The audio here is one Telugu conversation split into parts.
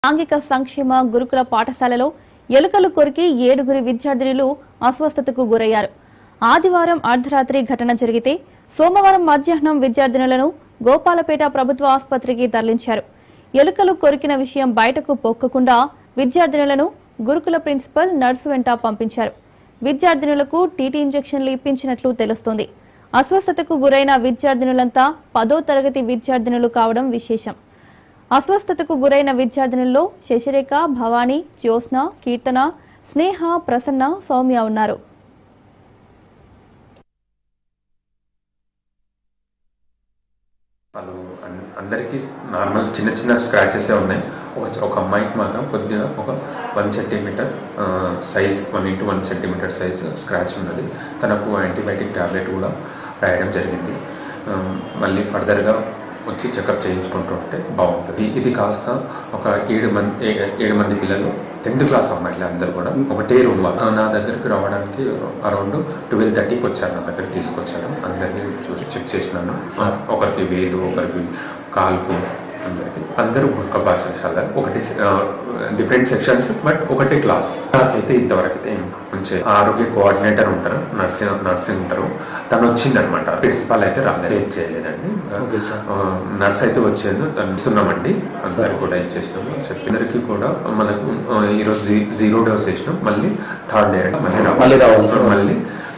సాంఘిక సంక్షేమ గురుకుల పాఠశాలలో ఎలుకలు కొరికి 7 విద్యార్థినులు అస్వస్థతకు గురయ్యారు. ఆదివారం అర్ధరాత్రి ఘటన జరిగితే సోమవారం మధ్యాహ్నం విద్యార్థినులను గోపాలపేట ప్రభుత్వ ఆసుపత్రికి తరలించారు. ఎలుకలు కొరికిన విషయం బయటకు పొక్కకుండా విద్యార్థినులను గురుకుల ప్రిన్సిపల్ నర్సు వెంట పంపించారు. విద్యార్థినులకు టీటీ ఇంజెక్షన్లు ఇప్పించినట్లు తెలుస్తోంది. అస్వస్థతకు గురైన విద్యార్థినులంతా 10వ తరగతి విద్యార్థినులు కావడం విశేషం. అస్వస్థతకు గురైన విద్యార్థినుల్లో శశిరేఖ, భవానీ, జ్యోత్స్న, కీర్తన, స్నేహ, ప్రసన్న, సౌమ్య ఉన్నారు. అందరికీ నార్మల్ చిన్న చిన్న స్క్రాచెస్ ఉన్నాయి. ఒక అమ్మాయికి మాత్రం కొద్దిగా ఒక 1 centimetre size 1 x 1 centimetre size scratch ఉన్నది. తనకు యాంటీబయాటిక్ ట్యాబ్లెట్ కూడా రాయడం జరిగింది. మళ్ళీ ఫర్దర్గా వచ్చి చెకప్ చేయించుకుంటుంటే బాగుంటుంది. ఇది కాస్త ఒక 7 మంది పిల్లలు 10th క్లాస్ అమ్మాయిలు అందరూ కూడా ఒకటే రూమ్ నా దగ్గరికి రావడానికి అరౌండ్ 12:30కి వచ్చారు. నా దగ్గరికి తీసుకొచ్చారు. అందరినీ చూసి చెక్ చేసినాను. ఒకరికి వేలు, ఒకరికి కాలుకు, అందరూ గురుకుల పాఠశాల ఒకటి డిఫరెంట్ సెక్షన్స్ బట్ ఒకటే క్లాస్. నాకైతే ఇంతవరకు అయితే మంచి ఆరోగ్య కోఆర్డినేటర్ ఉంటారు, నర్సింగ్ ఉంటారు. తను వచ్చిందనమాట. ప్రిన్సిపాల్ అయితే రాలేదు, చేయలేదండి. నర్స్ అయితే వచ్చేది. తను ఇస్తున్నామండి, అందరికి కూడా ఇచ్చేసినాము. చెప్పినరికి కూడా మనకు ఈరోజు 0 డోస్ వేసినాం. మళ్ళీ 3rd డే మళ్ళీ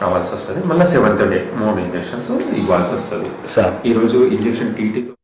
రావాల్సి వస్తుంది. మళ్ళీ 7th డే 3 ఇంజెక్షన్స్ ఇవ్వాల్సి వస్తుంది. ఈరోజు ఇంజెక్షన్ టీటీతో